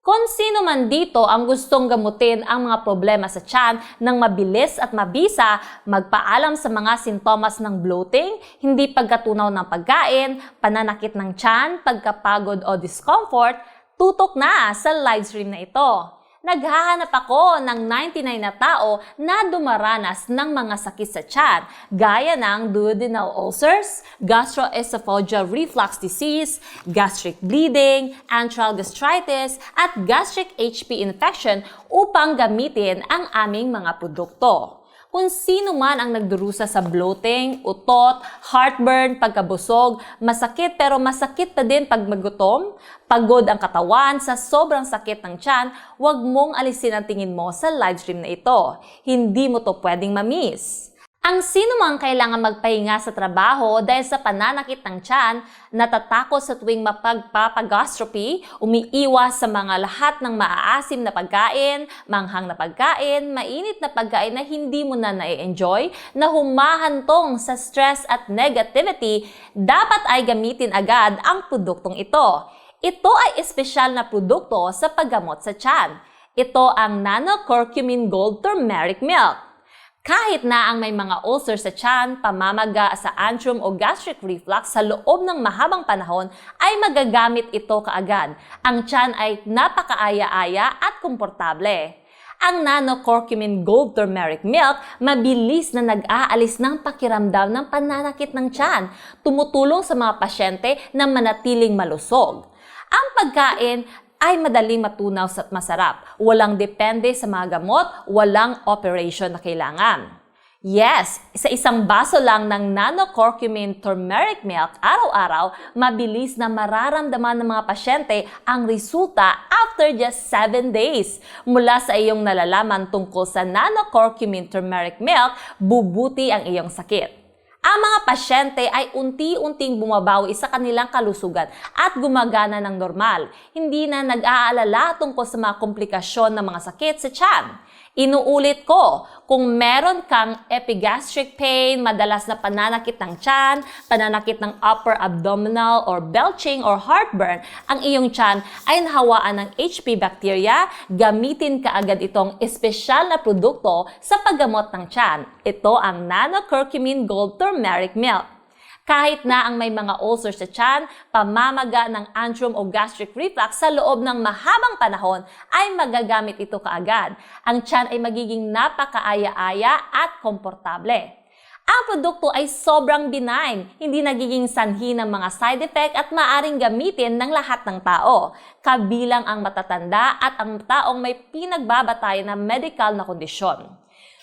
Kung sino man dito ang gustong gamutin ang mga problema sa tiyan ng mabilis at mabisa, magpaalam sa mga sintomas ng bloating, hindi pagkatunaw ng pagkain, pananakit ng tiyan, pagkapagod o discomfort, tutok na sa live stream na ito. Naghahanap ako ng 99 na tao na dumaranas ng mga sakit sa tiyan, gaya ng duodenal ulcers, gastroesophageal reflux disease, gastric bleeding, antral gastritis, at gastric HP infection upang gamitin ang aming mga produkto. Kung sino man ang nagdurusa sa bloating, utot, heartburn, pagkabusog, masakit pero masakit pa din pag magutom, pagod ang katawan sa sobrang sakit ng tiyan, huwag mong alisin ang tingin mo sa livestream na ito. Hindi mo to pwedeng ma-miss. Ang sino mang kailangan magpahinga sa trabaho dahil sa pananakit ng tiyan, natatakot sa tuwing mapagpapagastropy, umiiwas sa mga lahat ng maaasim na pagkain, manghang na pagkain, mainit na pagkain na hindi mo na na-enjoy, na humahantong sa stress at negativity, dapat ay gamitin agad ang produktong ito. Ito ay espesyal na produkto sa paggamot sa tiyan. Ito ang Nano Curcumin Gold Turmeric Milk. Kahit na ang may mga ulcer sa tiyan, pamamaga sa antrum o gastric reflux sa loob ng mahabang panahon, ay magagamit ito kaagad. Ang tiyan ay napakaaya-aya at komportable. Ang Nano Curcumin Gold Turmeric Milk, mabilis na nag-aalis ng pakiramdam ng pananakit ng tiyan, tumutulong sa mga pasyente na manatiling malusog. Ang pagkain ay madaling matunaw at masarap. Walang depende sa mga gamot, walang operation na kailangan. Yes, sa isang baso lang ng Nano Curcumin Turmeric Milk araw-araw, mabilis na mararamdaman ng mga pasyente ang resulta after just 7 days. Mula sa iyong nalalaman tungkol sa Nano Curcumin Turmeric Milk, bubuti ang iyong sakit. Ang mga pasyente ay unti-unting bumabawi sa kanilang kalusugan at gumagana ng normal. Hindi na nag-aalala tungkol sa mga komplikasyon ng mga sakit sa tiyan. Inuulit ko, kung meron kang epigastric pain, madalas na pananakit ng tiyan, pananakit ng upper abdominal or belching or heartburn, ang iyong tiyan ay nahawaan ng HP bacteria, gamitin kaagad itong espesyal na produkto sa paggamot ng tiyan. Ito ang Nano Curcumin Gold Turmeric Milk. Kahit na ang may mga ulcer sa tiyan, pamamaga ng antrum o gastric reflux sa loob ng mahabang panahon, ay magagamit ito kaagad. Ang tiyan ay magiging napakaaya-aya at komportable. Ang produkto ay sobrang benign, hindi nagiging sanhi ng mga side effect at maaring gamitin ng lahat ng tao, kabilang ang matatanda at ang taong may pinagbabatayan na medical na kondisyon.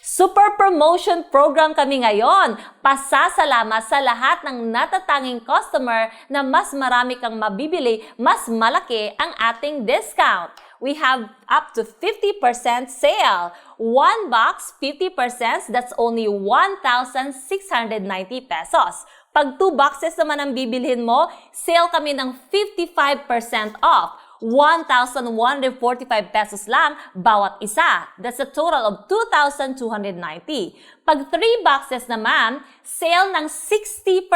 Super promotion program kami ngayon. Pasasalamat sa lahat ng natatanging customer na mas marami kang mabibili, mas malaki ang ating discount. We have up to 50% sale. One box, 50%, that's only 1,690 pesos. Pag 2 boxes naman ang bibilhin mo, sale kami ng 55% off. 1,145 pesos lang bawat isa. That's a total of 2,290. Pag 3 boxes naman, sale ng 60%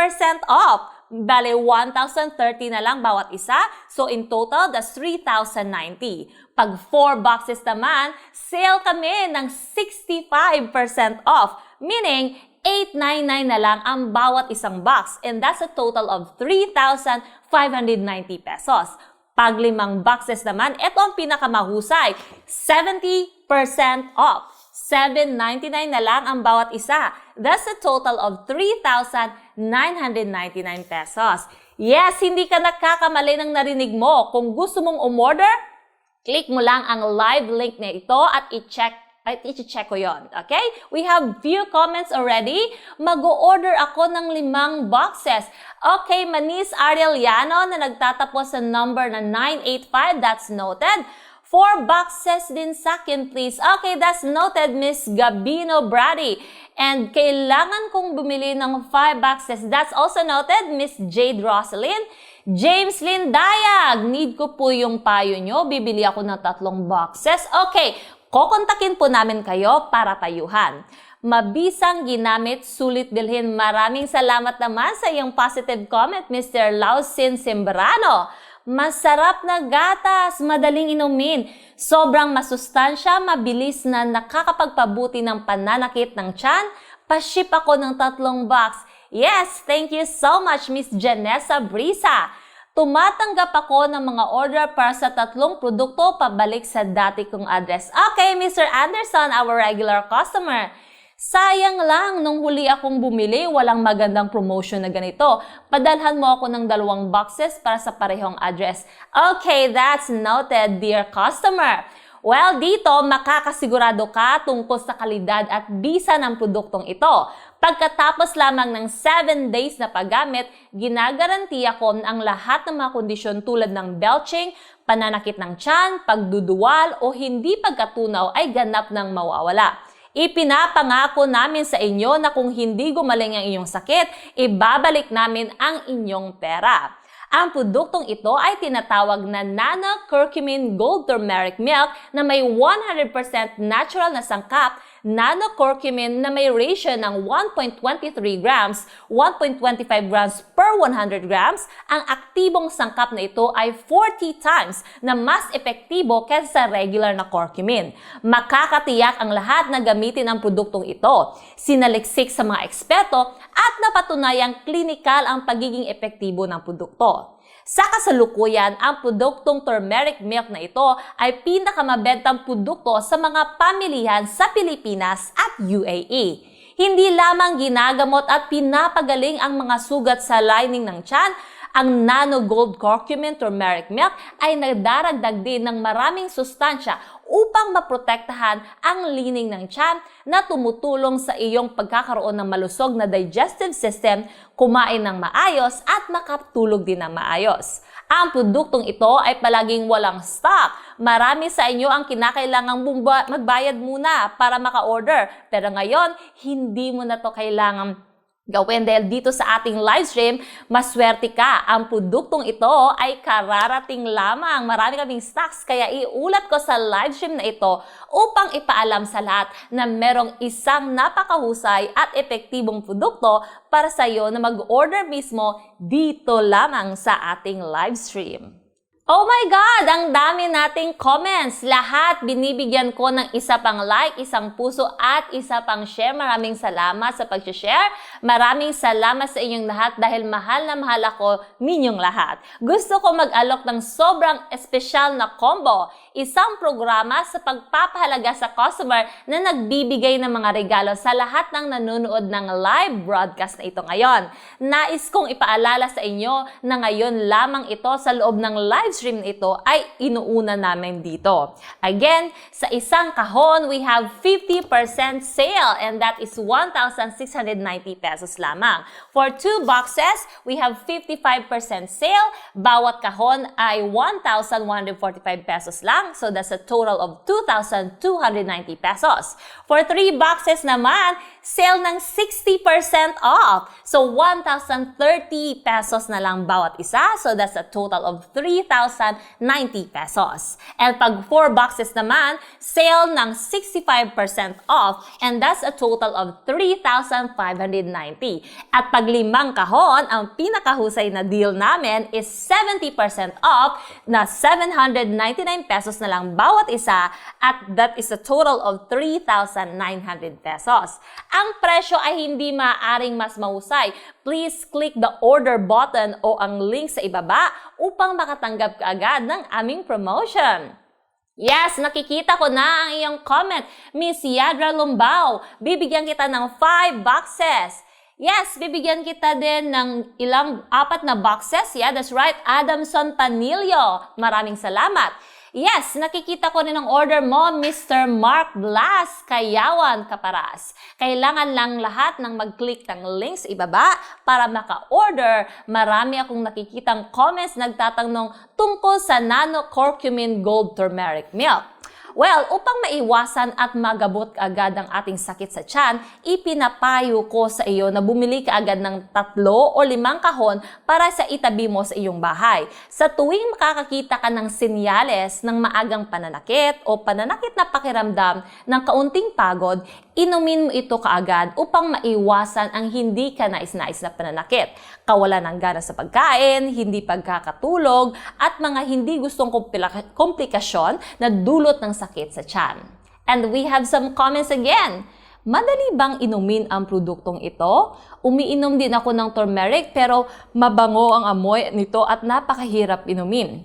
off. Bale, 1,030 na lang bawat isa. So in total, that's 3,090. Pag 4 boxes naman, sale kami ng 65% off. Meaning, 899 na lang ang bawat isang box. And that's a total of 3,590 pesos. Pag 5 boxes naman, ito ang pinakamahusay, 70% off. 799 na lang ang bawat isa. That's a total of 3,999 pesos. Yes, hindi ka nakakamali ng narinig mo. Kung gusto mong umorder, click mo lang ang live link na ito at i-check ko yon. Okay? We have few comments already. Mag-o-order ako ng 5 boxes. Okay, Manis Arieliano na nagtatapos sa number na 985. That's noted. 4 boxes din sa akin, please. Okay, that's noted, Miss Gabino Brady. And kailangan kong bumili ng 5 boxes. That's also noted, Miss Jade Rosalyn. James Lynn Dayag, need ko po yung payo nyo. Bibili ako ng 3 boxes. Okay, kokontakin po namin kayo para payuhan. Mabisang ginamit, sulit bilhin. Maraming salamat naman sa iyong positive comment, Mr. Lausin Sembrano. Masarap na gatas, madaling inumin. Sobrang masustansya, mabilis na nakakapagpabuti ng pananakit ng tiyan. Pa-ship ako ng 3 box. Yes, thank you so much, Miss Janessa Brisa. Tumatanggap ako ng mga order para sa 3 produkto pabalik sa dati kong address. Okay, Mr. Anderson, our regular customer. Sayang lang, nung huli akong bumili, walang magandang promotion na ganito. Padalhan mo ako ng 2 boxes para sa parehong address. Okay, that's noted, dear customer. Well, dito, makakasigurado ka tungkol sa kalidad at bisa ng produktong ito. Pagkatapos lamang ng 7 days na paggamit, ginagarantiya ko ang lahat ng mga kondisyon tulad ng belching, pananakit ng tiyan, pagduduwal o hindi pagkatunaw ay ganap ng mawawala. Ipinapangako namin sa inyo na kung hindi gumaling ang inyong sakit, ibabalik namin ang inyong pera. Ang produktong ito ay tinatawag na Nano Curcumin Gold Turmeric Milk na may 100% natural na sangkap, Nano Curcumin na may ratio ng 1.23 grams, 1.25 grams per 100 grams. Ang aktibong sangkap na ito ay 40 times na mas epektibo kaysa sa regular na curcumin. Makakatiyak ang lahat na gamitin ang produktong ito. Sinaliksik sa mga eksperto at napatunayang klinikal ang pagiging epektibo ng produkto. Sa kasalukuyan, ang produktong turmeric milk na ito ay pinakamabentang produkto sa mga pamilihan sa Pilipinas at UAE. Hindi lamang ginagamot at pinapagaling ang mga sugat sa lining ng tiyan, ang Nano Gold Curcumin Turmeric Milk ay nagdaragdag din ng maraming sustansya upang maprotektahan ang lining ng tiyan na tumutulong sa iyong pagkakaroon ng malusog na digestive system, kumain ng maayos at makatulog din ng maayos. Ang produktong ito ay palaging walang stock. Marami sa inyo ang kinakailangang magbayad muna para maka-order. Pero ngayon, hindi mo na to kailangang gawin dahil dito sa ating live stream, maswerte ka. Ang produktong ito ay kararating lamang. Marami kaming stocks kaya iulat ko sa live stream na ito upang ipaalam sa lahat na merong isang napakahusay at epektibong produkto para sa iyo na mag-order mismo dito lamang sa ating live stream. Oh my God! Ang dami nating comments. Lahat binibigyan ko ng isa pang like, isang puso at isa pang share. Maraming salamat sa pag-share. Maraming salamat sa inyong lahat dahil mahal na mahal ako ninyong lahat. Gusto ko mag-alok ng sobrang espesyal na combo. Isang programa sa pagpapahalaga sa customer na nagbibigay ng mga regalo sa lahat ng nanonood ng live broadcast na ito ngayon. Nais kong ipaalala sa inyo na ngayon lamang ito sa loob ng live stream ito ay inuuna namin dito. Again, sa isang kahon, we have 50% sale and that is 1,690 pesos lamang. For 2 boxes, we have 55% sale. Bawat kahon ay 1,145 pesos lang. So that's a total of 2,290 pesos. For 3 boxes naman, sale ng 60% off. So 1,030 pesos na lang bawat isa. So that's a total of 3,090 pesos. And pag 4 boxes naman, sale ng 65% off. And that's a total of 3,590. At pag 5 kahon, ang pinakahusay na deal namin is 70% off na 799 pesos na lang bawat isa. At that is a total of 3,900 pesos. Ang presyo ay hindi maaaring mas mahusay. Please click the order button o ang link sa ibaba upang makatanggap ka agad ng aming promotion. Yes, nakikita ko na ang iyong comment. Miss Yadra Lumbao, bibigyan kita ng 5 boxes. Yes, bibigyan kita din ng 4 na boxes. Yeah, that's right. Adamson Panilio, maraming salamat. Yes, nakikita ko rin ang order mo, Mr. Mark Blas, Kayawan, Caparas. Kailangan lang lahat ng mag-click ng links ibaba para maka-order. Marami akong nakikitang comments nagtatanong tungkol sa Nano Curcumin Gold Turmeric Milk. Well, upang maiwasan at magabot agad ang ating sakit sa tiyan, ipinapayo ko sa iyo na bumili ka agad ng 3 o 5 kahon para sa itabi mo sa iyong bahay. Sa tuwing makakakita ka ng senyales ng maagang pananakit o pananakit na pakiramdam ng kaunting pagod, inumin mo ito kaagad upang maiwasan ang hindi ka nais-nais na pananakit, kawalan ng gana sa pagkain, hindi pagkakatulog, at mga hindi gustong komplikasyon na dulot ng sakit sa tiyan. And we have some comments again. Madali bang inumin ang produktong ito? Umiinom din ako ng turmeric pero mabango ang amoy nito at napakahirap inumin.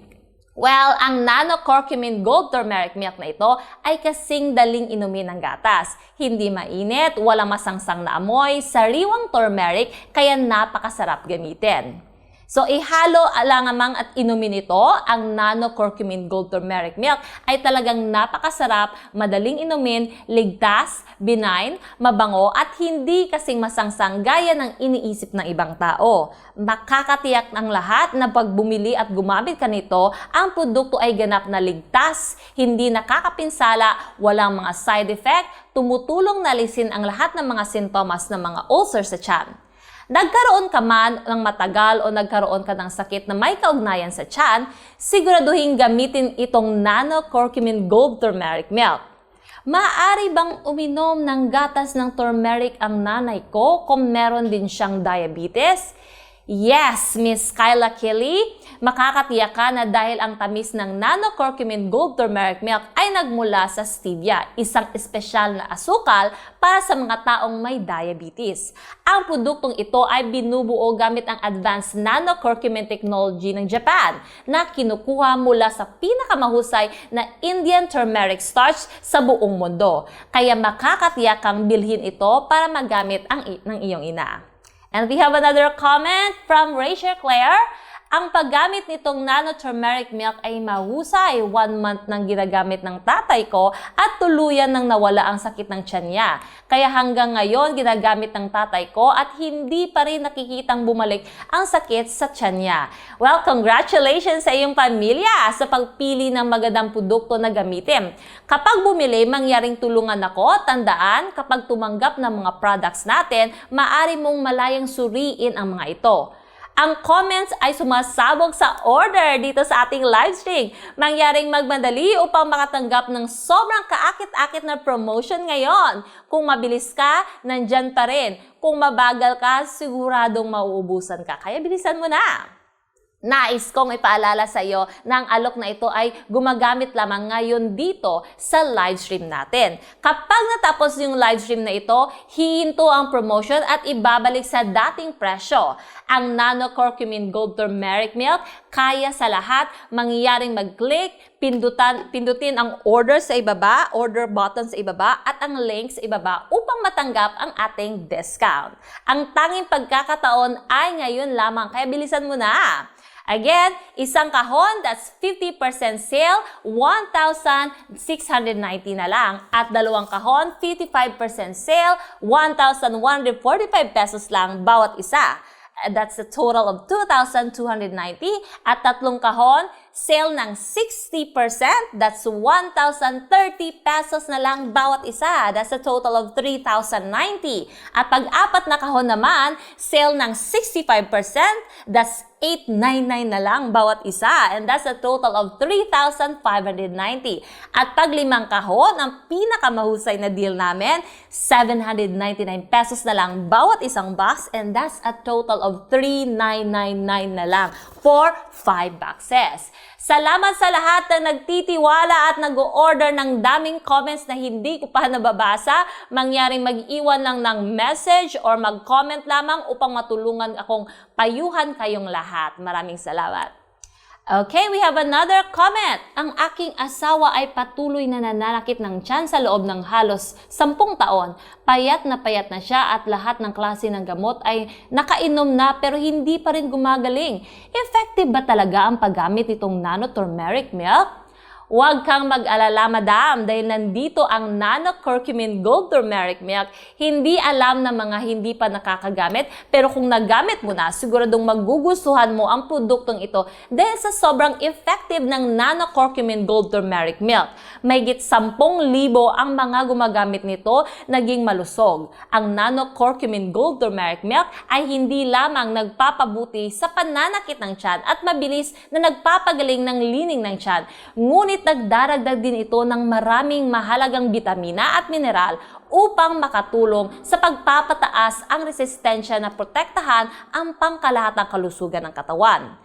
Well, ang nano-curcumin gold turmeric milk na ito ay kasing daling inumin ng gatas. Hindi mainit, walang masangsang na amoy, sariwang turmeric, kaya napakasarap gamitin. So, ihalo alangamang at inumin ito, ang nano-curcumin gold turmeric milk ay talagang napakasarap, madaling inumin, ligtas, benign, mabango at hindi kasing masangsang gaya ng iniisip ng ibang tao. Makakatiyak ng lahat na pag bumili at gumamit ka nito, ang produkto ay ganap na ligtas, hindi nakakapinsala, walang mga side effect, tumutulong na alisin ang lahat ng mga sintomas ng mga ulcer sa tiyan. Nagkaroon ka man ng matagal o nagkaroon ka ng sakit na may kaugnayan sa tiyan, siguraduhin gamitin itong nano-curcumin gold turmeric milk. Maaari bang uminom ng gatas ng turmeric ang nanay ko kung meron din siyang diabetes? Yes, Miss Kyla Kelly, makakatiyak ka na dahil ang tamis ng nano-curcumin gold turmeric milk ay nagmula sa stevia, isang espesyal na asukal para sa mga taong may diabetes. Ang produktong ito ay binubuo gamit ang advanced nano-curcumin technology ng Japan na kinukuha mula sa pinakamahusay na Indian turmeric starch sa buong mundo. Kaya makakatiyak kang bilhin ito para magamit ng iyong ina. And we have another comment from Rachel Claire. Ang paggamit nitong nano-turmeric milk ay mahusay. 1 month nang ginagamit ng tatay ko at tuluyan nang nawala ang sakit ng tiyan niya. Kaya hanggang ngayon ginagamit ng tatay ko at hindi pa rin nakikitang bumalik ang sakit sa tiyan niya. Well, congratulations sa iyong pamilya sa pagpili ng magandang produkto na gamitin. Kapag bumili, mangyaring tulungan ako. Tandaan, kapag tumanggap ng mga products natin, maaari mong malayang suriin ang mga ito. Ang comments ay sumasabog sa order dito sa ating live stream. Mangyaring magmadali upang makatanggap ng sobrang kaakit-akit na promotion ngayon. Kung mabilis ka, nandyan pa rin. Kung mabagal ka, siguradong mauubusan ka. Kaya bilisan mo na! Nais kong ipaalala sa iyo na ang alok na ito ay gumagamit lamang ngayon dito sa live stream natin. Kapag natapos yung live stream na ito, hihinto ang promotion at ibabalik sa dating presyo. Ang nano-curcumin gold turmeric milk, kaya sa lahat, mangyaring mag-click, pindutin ang order sa ibaba, order button sa ibaba, at ang link sa ibaba upang matanggap ang ating discount. Ang tanging pagkakataon ay ngayon lamang, kaya bilisan mo na! Again, isang kahon, that's 50% sale, 1,690 na lang. At dalawang kahon, 55% sale, 1,145 pesos lang bawat isa. That's a total of 2,290. At tatlong kahon, sale ng 60%, that's 1,030 pesos na lang bawat isa. That's a total of 3,090. At pag-apat na kahon naman, sale ng 65%, that's 899 na lang bawat isa. And that's a total of 3,590. At pag limang kahon, ang pinakamahusay na deal namin, 799 pesos na lang bawat isang box. And that's a total of 3,999 na lang for 5 boxes. Salamat sa lahat na nagtitiwala at nag-o-order ng daming comments na hindi ko pa nababasa. Mangyaring mag-iwan lang ng message or mag-comment lamang upang matulungan akong payuhan kayong lahat. Maraming salamat. Okay, we have another comment. Ang aking asawa ay patuloy na nananakit ng tiyan sa loob ng halos 10 taon. Payat na siya at lahat ng klase ng gamot ay nakainom na pero hindi pa rin gumagaling. Effective ba talaga ang paggamit nitong nano-turmeric milk? Huwag kang mag-alala, madam, dahil nandito ang nano-curcumin gold turmeric milk. Hindi alam ng mga hindi pa nakakagamit, pero kung nagamit mo na, siguradong magugustuhan mo ang produktong ito dahil sa sobrang effective ng nano-curcumin gold turmeric milk. Mahigit 10,000 ang mga gumagamit nito naging malusog. Ang nano-curcumin gold turmeric milk ay hindi lamang nagpapabuti sa pananakit ng tiyan at mabilis na nagpapagaling ng lining ng tiyan. Ngunit Ngunit nagdaragdag din ito ng maraming mahalagang bitamina at mineral upang makatulong sa pagpapataas ang resistensya na protektahan ang pangkalahatang kalusugan ng katawan.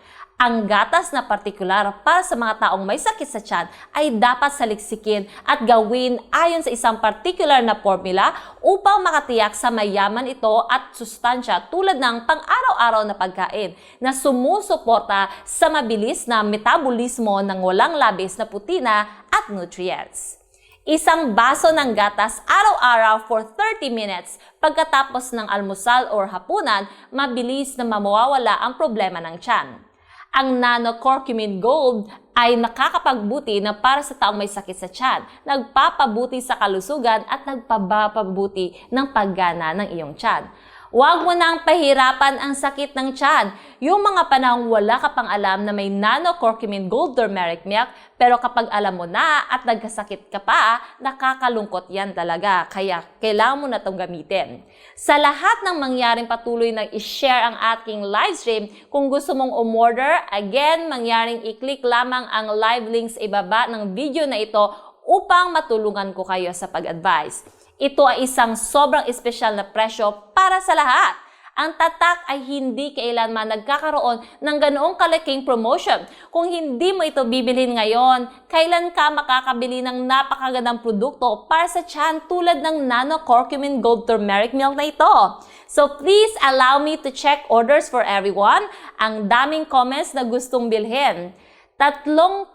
Ang gatas na partikular para sa mga taong may sakit sa tiyan ay dapat saliksikin at gawin ayon sa isang particular na formula upang makatiyak sa mayaman ito at sustansya tulad ng pang-araw-araw na pagkain na sumusuporta sa mabilis na metabolismo ng walang labis na protina at nutrients. Isang baso ng gatas araw-araw for 30 minutes pagkatapos ng almusal or hapunan, mabilis na mawawala ang problema ng tiyan. Ang Nano-Curcumin Gold ay nakakapagbuti na para sa taong may sakit sa tiyan, nagpapabuti sa kalusugan at nagpapabuti ng paggana ng iyong tiyan. Huwag mo nang pahirapan ang sakit ng tiyan. Yung mga panahong wala ka pang alam na may Nano-Curcumin Gold Turmeric Milk, pero kapag alam mo na at nagkasakit ka pa, nakakalungkot yan talaga. Kaya kailangan mo na itong gamitin. Sa lahat ng mangyaring patuloy na i-share ang aking live stream, kung gusto mong umorder, again, mangyaring i-click lamang ang live links sa ibaba ng video na ito upang matulungan ko kayo sa pag-advise. Ito ay isang sobrang espesyal na presyo para sa lahat. Ang tatak ay hindi kailanman nagkakaroon ng ganoong kalaking promotion. Kung hindi mo ito bibilhin ngayon, kailan ka makakabili ng napakagandang produkto para sa tiyan tulad ng Nano-Curcumin Gold Turmeric Milk na ito? So please allow me to check orders for everyone. Ang daming comments na gustong bilhin. 3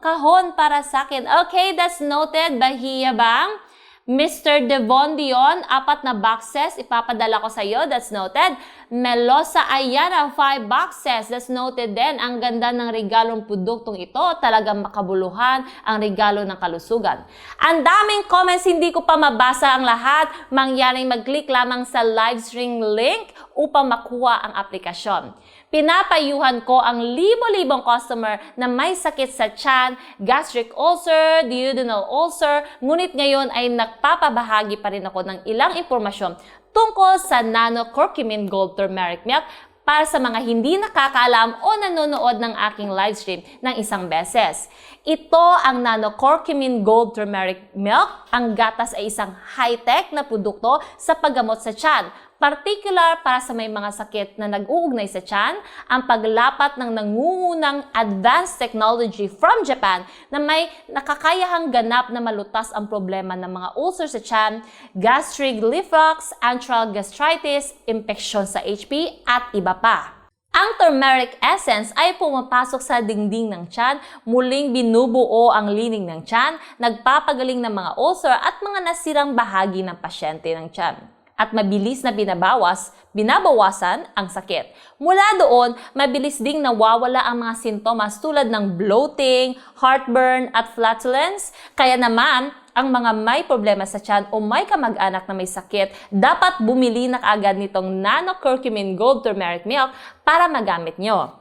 kahon para sa akin. Okay, that's noted. Bahia Bang. Mr. Devon Dion, 4 na boxes, ipapadala ko sa iyo, that's noted. Melosa Ayana, 5 boxes, that's noted din. Ang ganda ng regalong produktong ito, talagang makabuluhan ang regalo ng kalusugan. Ang daming comments, hindi ko pa mabasa ang lahat. Mangyaring mag-click lamang sa live stream link upang makuha ang aplikasyon. Pinapayuhan ko ang libo-libong customer na may sakit sa tiyan, gastric ulcer, duodenal ulcer, ngunit ngayon ay nagpapabahagi pa rin ako ng ilang impormasyon tungkol sa Nano-Curcumin Gold Turmeric Milk para sa mga hindi nakakaalam o nanonood ng aking live stream ng isang beses. Ito ang Nano-Curcumin Gold Turmeric Milk. Ang gatas ay isang high-tech na produkto sa paggamot sa tiyan. Particular para sa may mga sakit na nag-uugnay sa tiyan, ang paglapat ng nangungunang advanced technology from Japan na may nakakayahang ganap na malutas ang problema ng mga ulcer sa tiyan, gastric reflux, antral gastritis, infeksyon sa HP at iba pa. Ang turmeric essence ay pumapasok sa dingding ng tiyan, muling binubuo ang lining ng tiyan, nagpapagaling ng mga ulcer at mga nasirang bahagi ng pasyente ng tiyan. At mabilis na binabawasan ang sakit. Mula doon, mabilis ding nawawala ang mga sintomas tulad ng bloating, heartburn, at flatulence. Kaya naman, ang mga may problema sa tiyan o may kamag-anak na may sakit, dapat bumili na kaagad nitong Nano-Curcumin Gold Turmeric Milk para magamit nyo.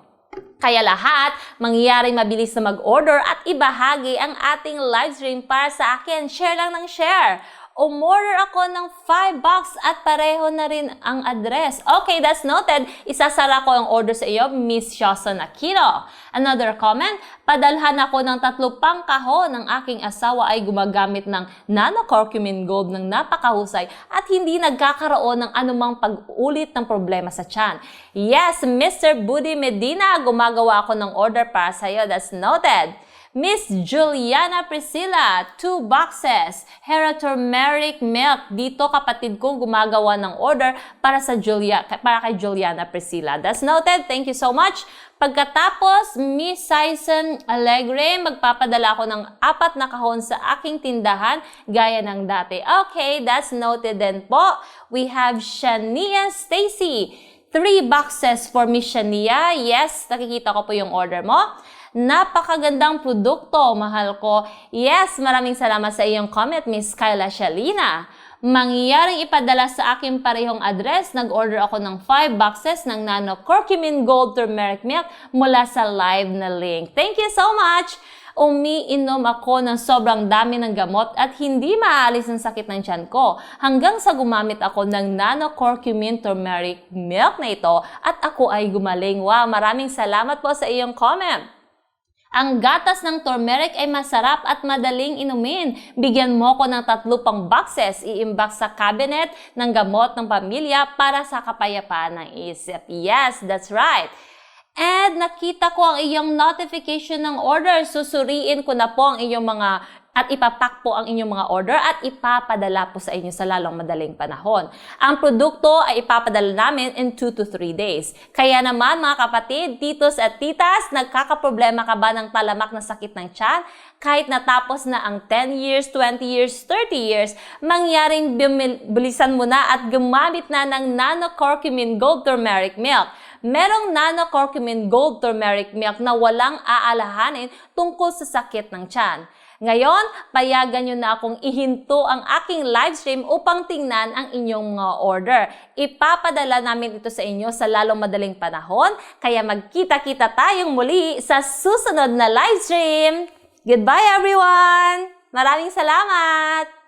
Kaya lahat, mangyaring mabilis na mag-order at ibahagi ang ating live stream para sa akin. Share lang ng share. Umorder ako ng 5 box at pareho na rin ang address. Okay, that's noted. Isasara ko ang order sa iyo, Miss Shoson Aquino. Another comment, padalhan ako ng 3 pang kahon ng aking asawa ay gumagamit ng Nano-Curcumin Gold ng napakahusay at hindi nagkakaroon ng anumang pag-ulit ng problema sa tiyan. Yes, Mr. Budi Medina, gumagawa ako ng order para sa iyo. That's noted. Miss Juliana Priscilla, 2 boxes, Hera Turmeric Milk. Dito kapatid ko gumagawa ng order para kay Juliana Priscilla. That's noted. Thank you so much. Pagkatapos, Miss Sison Alegre, magpapadala ako ng 4 na kahon sa aking tindahan gaya ng dati. Okay, that's noted din po. We have Shania Stacy. 3 boxes for Miss Shania. Yes, nakikita ko po yung order mo. Napakagandang produkto, mahal ko. Yes, maraming salamat sa iyong comment, Miss Kyla Shalina. Mangyaring ipadala sa aking parehong address, nag-order ako ng 5 boxes ng Nano-Curcumin Gold Turmeric Milk mula sa live na link. Thank you so much! Umiinom ako ng sobrang dami ng gamot at hindi maalis ang sakit ng tiyan ko hanggang sa gumamit ako ng Nano-Curcumin Turmeric Milk na ito at ako ay gumaling. Wow, maraming salamat po sa iyong comment. Ang gatas ng turmeric ay masarap at madaling inumin. Bigyan mo ko ng 3 pang boxes, iimbak sa cabinet ng gamot ng pamilya para sa kapayapaan ng isip. Yes, that's right. And nakita ko ang iyong notification ng order. Susuriin ko na po ang iyong mga at ipapack po ang inyong mga order at ipapadala po sa inyo sa lalong madaling panahon. Ang produkto ay ipapadala namin in 2 to 3 days. Kaya naman mga kapatid, titos at titas, nagkakaproblema ka ba ng talamak na sakit ng tiyan? Kahit natapos na ang 10 years, 20 years, 30 years, mangyaring bilisan mo na at gumamit na ng Nano Curcumin Gold Turmeric Milk. Merong Nano Curcumin Gold Turmeric Milk na walang aalahanin tungkol sa sakit ng tiyan. Ngayon, payagan nyo na akong ihinto ang aking livestream upang tingnan ang inyong mga order. Ipapadala namin ito sa inyo sa lalong madaling panahon, kaya magkita-kita tayong muli sa susunod na livestream. Goodbye everyone! Maraming salamat!